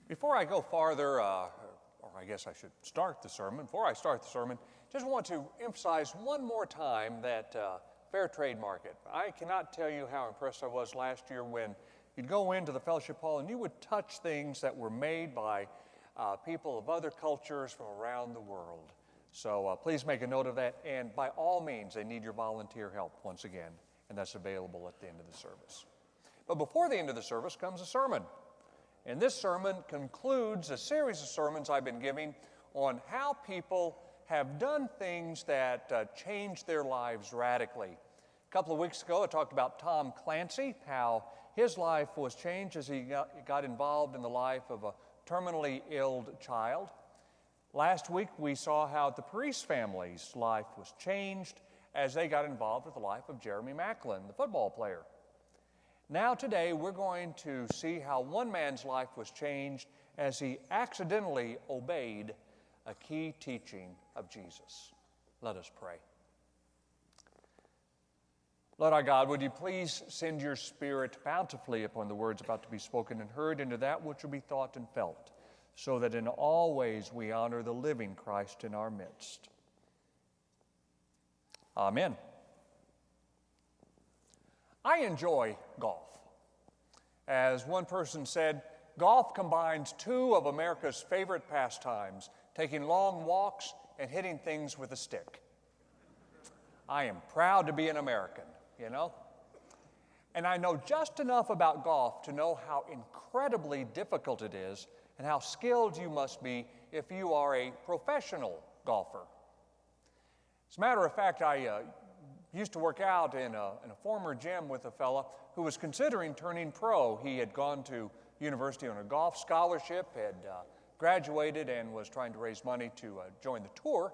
Before I go farther, or I guess I should start the sermon, before I start the sermon, just want to emphasize one more time that fair trade market. I cannot tell you how impressed I was last year when you'd go into the fellowship hall and you would touch things that were made by people of other cultures from around the world. So please make a note of that, and by all means, they need your volunteer help once again, and that's available at the end of the service. But before the end of the service comes a sermon. And this sermon concludes a series of sermons I've been giving on how people have done things that changed their lives radically. A couple of weeks ago, I talked about Tom Clancy, how his life was changed as he got involved in the life of a terminally ill child. Last week, we saw how the Parise family's life was changed as they got involved with the life of Jeremy Macklin, the football player. Now today, we're going to see how one man's life was changed as he accidentally obeyed a key teaching of Jesus. Let us pray. Lord our God, would you please send your Spirit bountifully upon the words about to be spoken and heard, into that which will be thought and felt, so that in all ways we honor the living Christ in our midst. Amen. I enjoy golf. As one person said, golf combines two of America's favorite pastimes, taking long walks and hitting things with a stick. I am proud to be an American, you know. And I know just enough about golf to know how incredibly difficult it is and how skilled you must be if you are a professional golfer. As a matter of fact, I used to work out in a former gym with a fella who was considering turning pro. He had gone to university on a golf scholarship, had graduated, and was trying to raise money to join the tour.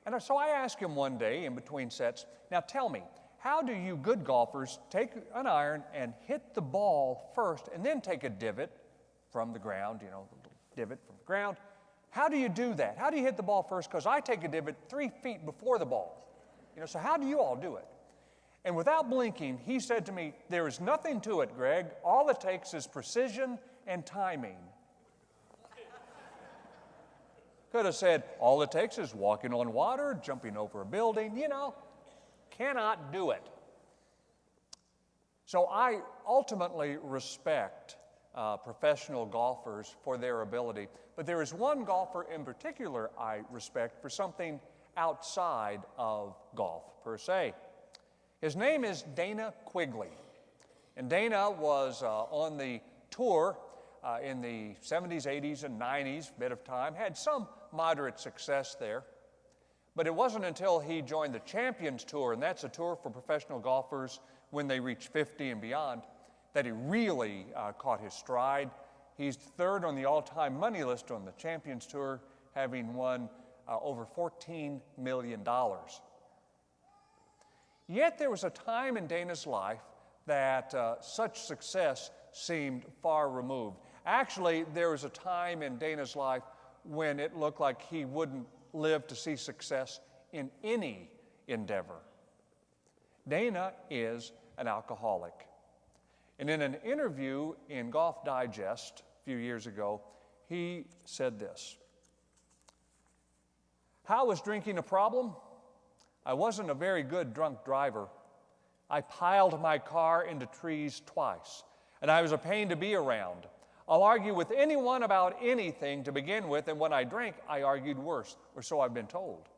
And so I asked him one day in between sets, now tell me, how do you good golfers take an iron and hit the ball first and then take a divot from the ground, you know, the little divot from the ground? How do you do that? How do you hit the ball first? Because I take a divot 3 feet before the ball. You know, so how do you all do it? And without blinking, he said to me, there is nothing to it, Greg. All it takes is precision and timing. Could have said, all it takes is walking on water, jumping over a building, you know. Cannot do it. So I ultimately respect professional golfers for their ability. But there is one golfer in particular I respect for something outside of golf, per se. His name is Dana Quigley. And Dana was on the tour in the 70s, 80s, and 90s, bit of time, had some moderate success there. But it wasn't until he joined the Champions Tour, and that's a tour for professional golfers when they reach 50 and beyond, that he really caught his stride. He's third on the all-time money list on the Champions Tour, having won over $14 million. Yet there was a time in Dana's life that such success seemed far removed. Actually, there was a time in Dana's life when it looked like he wouldn't live to see success in any endeavor. Dana is an alcoholic. And in an interview in Golf Digest a few years ago, he said this: how was drinking a problem? I wasn't a very good drunk driver. I piled my car into trees twice, and I was a pain to be around. I'll argue with anyone about anything to begin with, and when I drank, I argued worse, or so I've been told.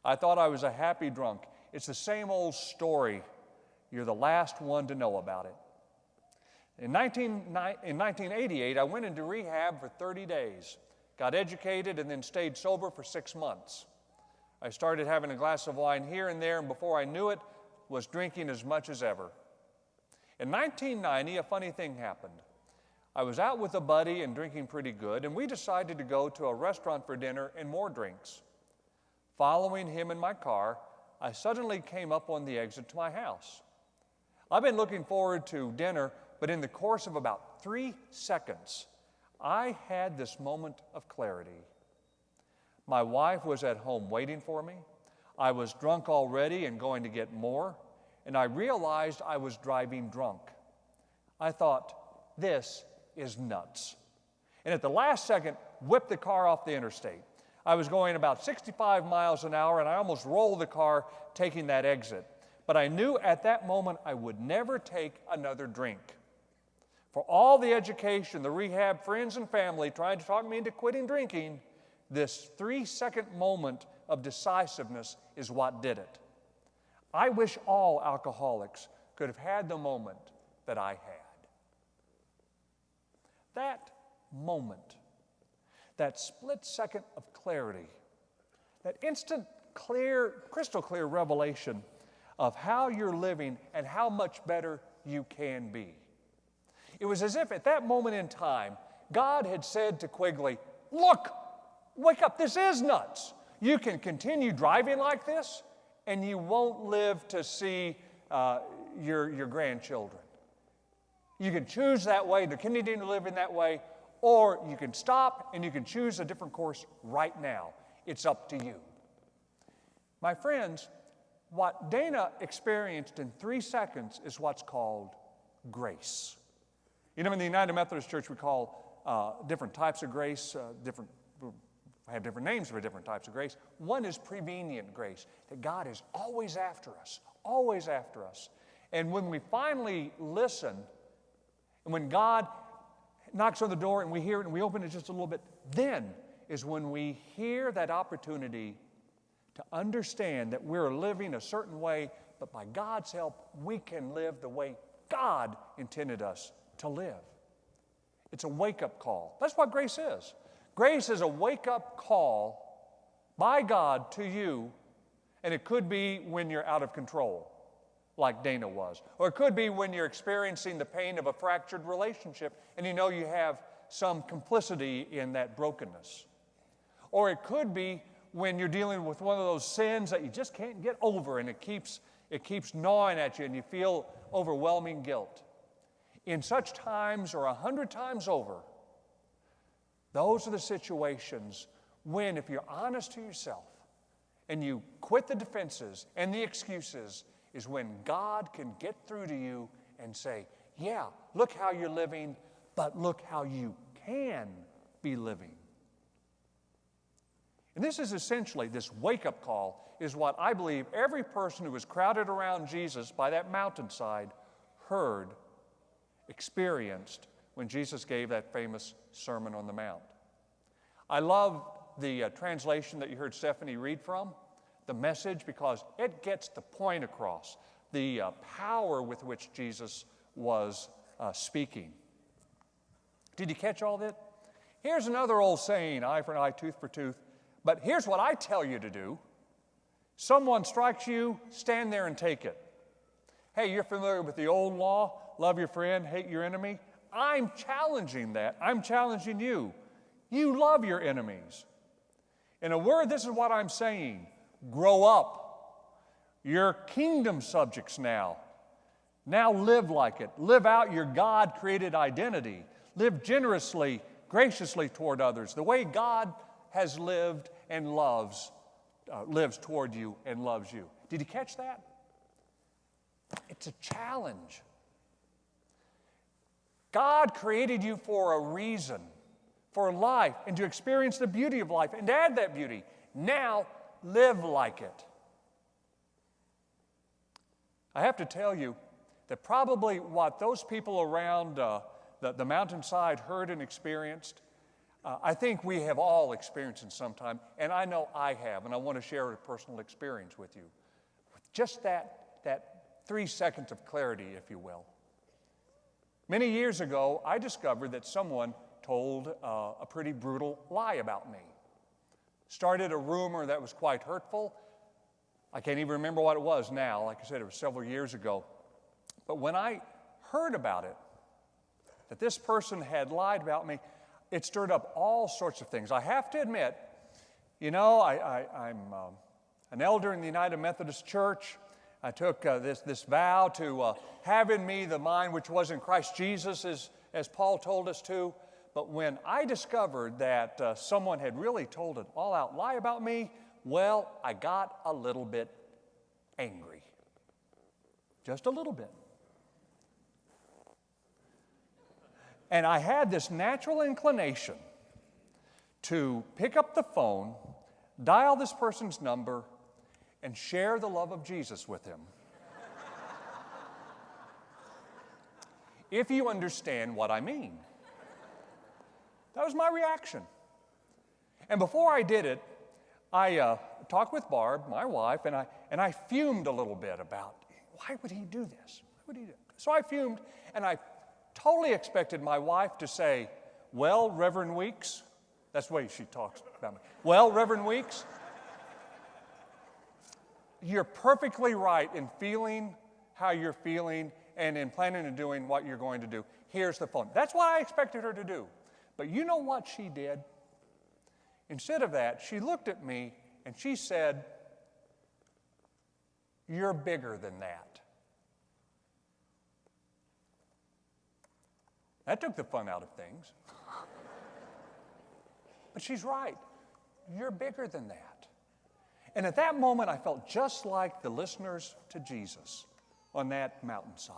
I thought I was a happy drunk. It's the same old story. You're the last one to know about it. In 1988, I went into rehab for 30 days. Got educated and then stayed sober for 6 months. I started having a glass of wine here and there, and before I knew it, was drinking as much as ever. In 1990, a funny thing happened. I was out with a buddy and drinking pretty good, and we decided to go to a restaurant for dinner and more drinks. Following him in my car, I suddenly came up on the exit to my house. I've been looking forward to dinner, but in the course of about 3 seconds, I had this moment of clarity. My wife was at home waiting for me. I was drunk already and going to get more, and I realized I was driving drunk. I thought, this is nuts. and at the last second, whipped the car off the interstate. I was going about 65 miles an hour, and I almost rolled the car taking that exit. But I knew at that moment I would never take another drink. For all the education, the rehab, friends and family trying to talk me into quitting drinking, this 3-second moment of decisiveness is what did it. I wish all alcoholics could have had the moment that I had. That moment, that split second of clarity, that instant, clear, crystal clear revelation of how you're living and how much better you can be. It was as if at that moment in time, God had said to Quigley, look, wake up, this is nuts. You can continue driving like this, and you won't live to see your grandchildren. You can choose that way, to continue to live in that way, or you can stop and you can choose a different course right now. It's up to you. My friends, what Dana experienced in 3 seconds is what's called grace. You know, in the United Methodist Church, we call different types of grace, have different names for different types of grace. One is prevenient grace, that God is always after us, always after us. And when we finally listen, and when God knocks on the door and we hear it and we open it just a little bit, then is when we hear that opportunity to understand that we're living a certain way, but by God's help, we can live the way God intended us to live. It's a wake-up call. That's what grace is. Grace is a wake-up call by God to you, and it could be when you're out of control, like Dana was. Or it could be when you're experiencing the pain of a fractured relationship and you know you have some complicity in that brokenness. Or it could be when you're dealing with one of those sins that you just can't get over and it keeps gnawing at you and you feel overwhelming guilt. In such times, or 100 times over, those are the situations when, if you're honest to yourself and you quit the defenses and the excuses, is when God can get through to you and say, yeah, look how you're living, but look how you can be living. And this is essentially, this wake-up call is what I believe every person who was crowded around Jesus by that mountainside heard, experienced when Jesus gave that famous Sermon on the Mount. I love the translation that you heard Stephanie read from, the Message, because it gets the point across, the power with which Jesus was speaking. Did you catch all that? Here's another old saying, eye for an eye, tooth for tooth. But here's what I tell you to do. Someone strikes you, stand there and take it. Hey, you're familiar with the old law, love your friend, hate your enemy? I'm challenging that. I'm challenging you. You love your enemies. In a word, this is what I'm saying. Grow up. You're kingdom subjects now. Now live like it. Live out your God-created identity. Live generously, graciously toward others, the way God has lived and lives toward you and loves you. Did you catch that? It's a challenge. God created you for a reason, for life, and to experience the beauty of life and to add that beauty. Now, live like it. I have to tell you that probably what those people around the mountainside heard and experienced, I think we have all experienced in some time, and I know I have, and I want to share a personal experience with you. Just that 3 seconds of clarity, if you will. Many years ago, I discovered that someone told a pretty brutal lie about me. Started a rumor that was quite hurtful. I can't even remember what it was now. Like I said, it was several years ago. But when I heard about it, that this person had lied about me, it stirred up all sorts of things. I have to admit, you know, I'm an elder in the United Methodist Church. I took this vow to have in me the mind which was in Christ Jesus, as Paul told us to. But when I discovered that someone had really told an all-out lie about me, well, I got a little bit angry. Just a little bit. And I had this natural inclination to pick up the phone, dial this person's number, and share the love of Jesus with him. If you understand what I mean. That was my reaction. And before I did it, I talked with Barb, my wife, and I fumed a little bit about, why would he do this? Why would he do it? So I fumed, and I totally expected my wife to say, well, Reverend Weeks, that's the way she talks about me. Well, Reverend Weeks, you're perfectly right in feeling how you're feeling and in planning and doing what you're going to do. Here's the phone. That's what I expected her to do. But you know what she did? Instead of that, she looked at me and she said, you're bigger than that. That took the fun out of things. But she's right. You're bigger than that. And at that moment, I felt just like the listeners to Jesus on that mountainside.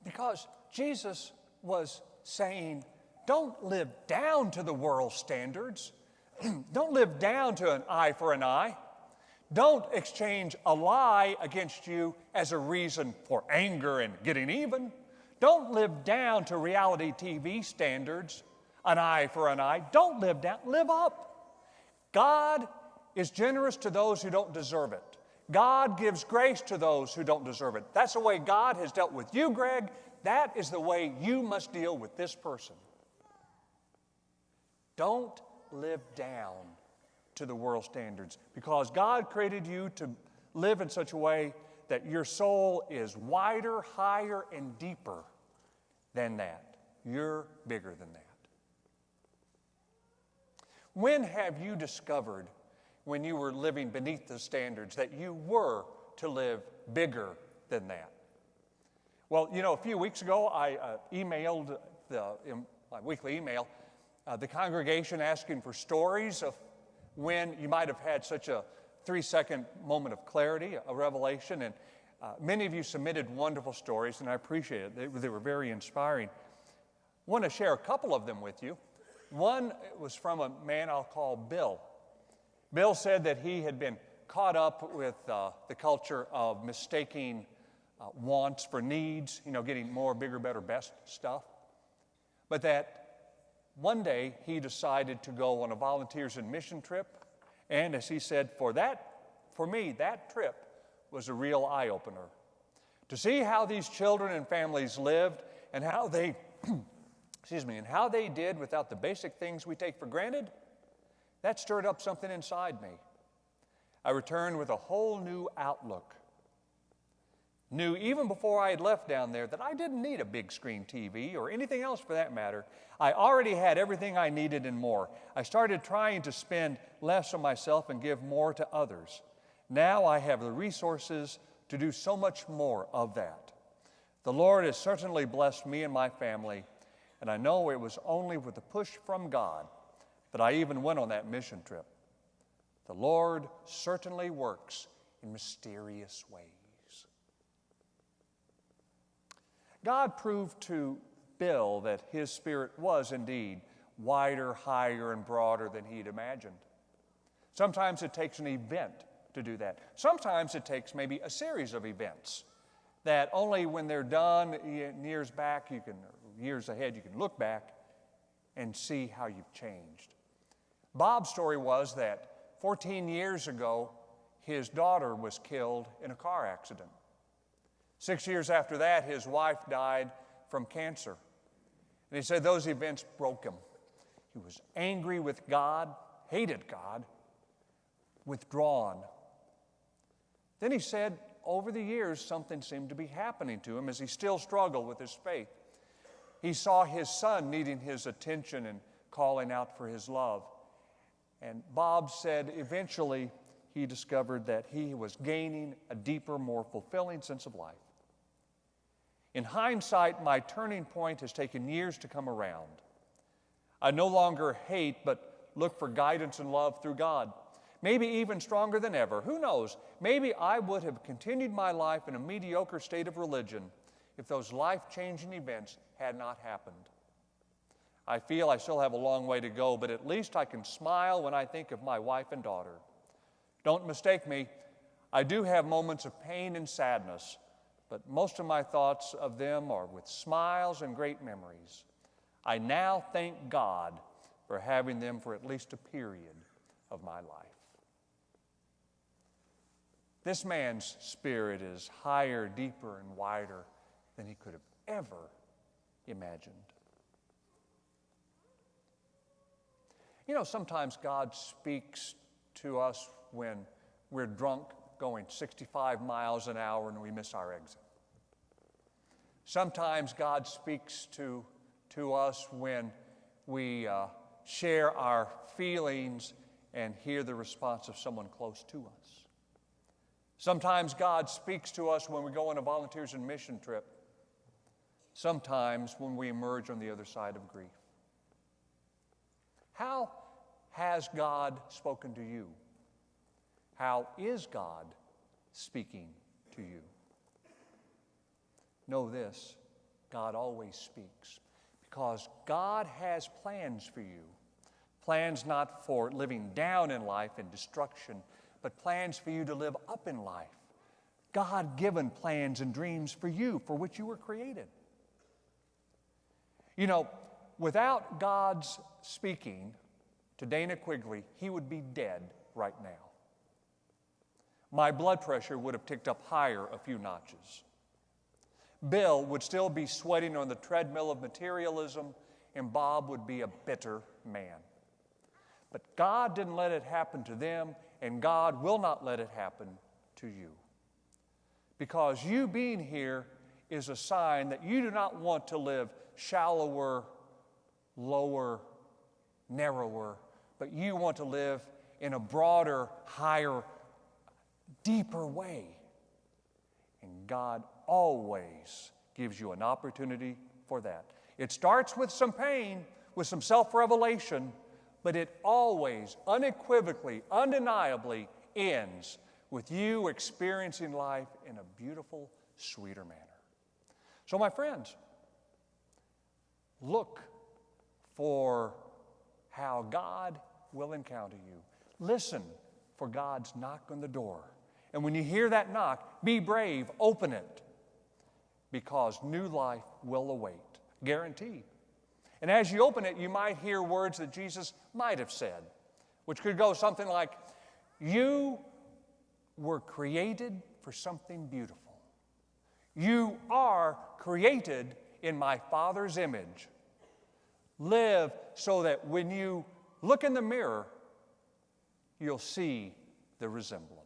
Because Jesus was saying, don't live down to the world's standards. Don't live down to an eye for an eye. Don't exchange a lie against you as a reason for anger and getting even. Don't live down to reality TV standards, an eye for an eye. Don't live down, live up. God is generous to those who don't deserve it. God gives grace to those who don't deserve it. That's the way God has dealt with you, Greg. That is the way you must deal with this person. Don't live down to the world standards, because God created you to live in such a way that your soul is wider, higher, and deeper than that. You're bigger than that. When have you discovered, when you were living beneath the standards, that you were to live bigger than that? Well, you know, a few weeks ago, I emailed in my weekly email the congregation asking for stories of when you might have had such a 3-second moment of clarity, a revelation, and many of you submitted wonderful stories, and I appreciate it. They were very inspiring. I want to share a couple of them with you. One was from a man I'll call Bill. Bill said that he had been caught up with the culture of mistaking wants for needs, you know, getting more, bigger, better, best stuff. But that one day he decided to go on a volunteers and mission trip. And as he said, for me, that trip was a real eye-opener. To see how these children and families lived and how they, and how they did without the basic things we take for granted, that stirred up something inside me. I returned with a whole new outlook. Knew even before I had left down there that I didn't need a big screen TV or anything else for that matter. I already had everything I needed and more. I started trying to spend less on myself and give more to others. Now I have the resources to do so much more of that. The Lord has certainly blessed me and my family, and I know it was only with the push from God that I even went on that mission trip. The Lord certainly works in mysterious ways. God proved to Bill that his spirit was indeed wider, higher, and broader than he'd imagined. Sometimes it takes an event to do that. Sometimes it takes maybe a series of events that only when they're done years ahead, you can look back and see how you've changed. Bob's story was that 14 years ago, his daughter was killed in a car accident. 6 years after that, his wife died from cancer. And he said those events broke him. He was angry with God, hated God, withdrawn. Then he said, over the years, something seemed to be happening to him as he still struggled with his faith. He saw his son needing his attention and calling out for his love. And Bob said eventually he discovered that he was gaining a deeper, more fulfilling sense of life. In hindsight, my turning point has taken years to come around. I no longer hate, but look for guidance and love through God. Maybe even stronger than ever. Who knows? Maybe I would have continued my life in a mediocre state of religion if those life-changing events had not happened. I feel I still have a long way to go, but at least I can smile when I think of my wife and daughter. Don't mistake me, I do have moments of pain and sadness, but most of my thoughts of them are with smiles and great memories. I now thank God for having them for at least a period of my life. This man's spirit is higher, deeper, and wider than he could have ever imagined. You know, sometimes God speaks to us when we're drunk going 65 miles an hour and we miss our exit. Sometimes God speaks to us when we share our feelings and hear the response of someone close to us. Sometimes God speaks to us when we go on a volunteers and mission trip. Sometimes when we emerge on the other side of grief. How has God spoken to you? How is God speaking to you? Know this, God always speaks because God has plans for you. Plans not for living down in life and destruction, but plans for you to live up in life. God-given plans and dreams for you, for which you were created. You know, without God's speaking to Dana Quigley, he would be dead right now. My blood pressure would have ticked up higher a few notches. Bill would still be sweating on the treadmill of materialism, and Bob would be a bitter man. But God didn't let it happen to them, and God will not let it happen to you. Because you being here is a sign that you do not want to live shallower, lower, narrower, but you want to live in a broader, higher, deeper way. And God always gives you an opportunity for that. It starts with some pain, with some self-revelation, but it always, unequivocally, undeniably ends with you experiencing life in a beautiful, sweeter manner. So, my friends, look for how God will encounter you. Listen for God's knock on the door. And when you hear that knock, be brave, open it, because new life will await, guaranteed. And as you open it, you might hear words that Jesus might have said, which could go something like, you were created for something beautiful. You are created in my Father's image. Live so that when you look in the mirror, you'll see the resemblance.